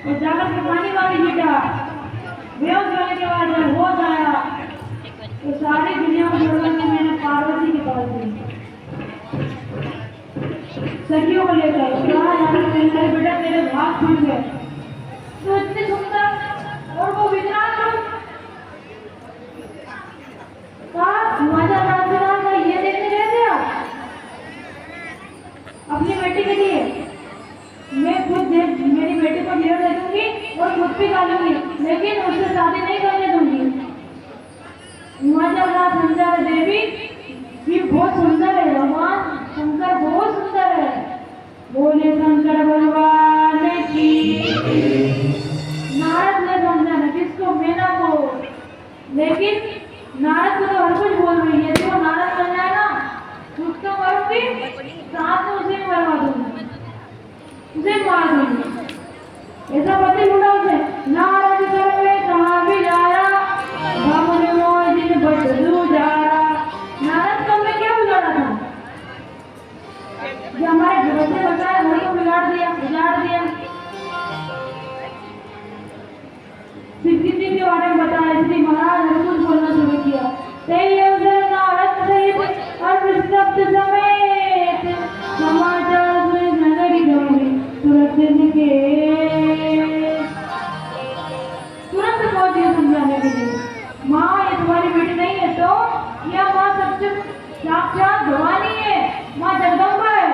और जाकर के पानी वाली बेटा बेहोश होने के बाद जब होश आया तो सारी दुनिया को छोड़ के मैंने पार्वती के पास दी सखियों को लेकर कहा मेरे बेटा तेरे भाग खुल गए तो इतने सुंदर और वो विकराल लोग कहा माता राजकुमार का ये देखने गए थे आप अपनी बेटी के लिए मैं खुद मेरी बेटी को ढेर दे दूंगी और खुद भी खा लूंगी लेकिन उससे शादी नहीं करने दूंगी। माता संचार देवी भी बहुत सुंदर है भगवान शंकर बहुत सुंदर है बोले शंकर भगवान की। नारद ने समझा ना किसको मैना को लेकिन नारद को तो हर कुछ बोल रही है जो नारद बन जाए ना कुछ तो करूंगी साथ में उसे मरवा दूंगी उसे मार दूंगी ऐसा पति बोला उसे नारद सर्वे कहाँ भी जा रहा भवन मोह दिन बदलू जा रहा। नारद को मैं क्या बिगाड़ा था जो हमारे घर से बताया घर को बिगाड़ दिया उजाड़ दिया। सिद्धि के बारे में बताया श्री महाराज ने कुछ बोलना शुरू किया तेरे उधर नारद सहित अर्धशब्द समेत समाचार सुन नगरी गई तुरंत के तुरंत पहुंची समझाने के लिए माँ ये तुम्हारी बेटी नहीं है तो यह माँ सच साक्षात भवानी है माँ जगदम्बा है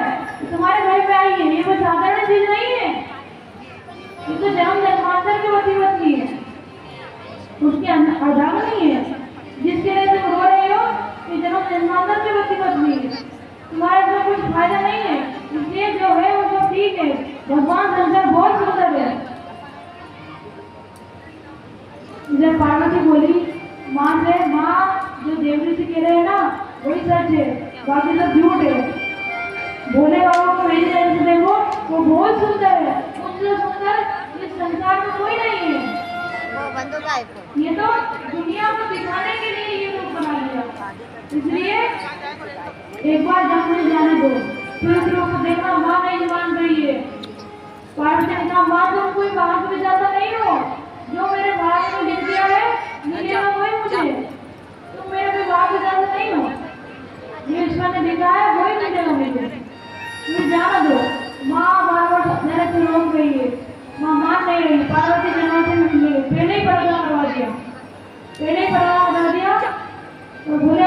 तुम्हारे घर पे आई है ये कोई साधारण चीज नहीं है ये तो जन्म जन्मांतर की वती होती है उसके आधार नहीं है जिसके लिए तुम रो रहे हो कि जन्म जन्मांतर की वती बदली है तुम्हारे इसमें कुछ फायदा नहीं है इसलिए जो है वो सब ठीक है भगवान शंकर बहुत सुंदर है। जब पार्वती बोली माँ से माँ जो देवरी से कह रहे हैं ना वही सच है बाकी सब झूठ है भोले बाबा को मेरी तरह से देखो वो बहुत सुंदर है उनसे सुंदर इस संसार में कोई नहीं है ये तो दुनिया को दिखाने के लिए ये रूप बना लिया इसलिए एक बार जमने जाने दो फिर उस रूप को देखना माँ नहीं मान रही है। पार्वती ने कहा माँ तुम कोई बाहर से जाता नहीं हो जो मेरे भाग में लिख दिया है मिलेगा वही मुझे तुम मेरे कोई बाहर से जाता नहीं हो ये ईश्वर ने लिखा है वही मिलेगा मुझे मुझे जाना दो। माँ बार बार मेरे से रोक गई है माँ मान नहीं रही पार्वती जन्म से पहले ही पर्दा करवा दिया तो भोले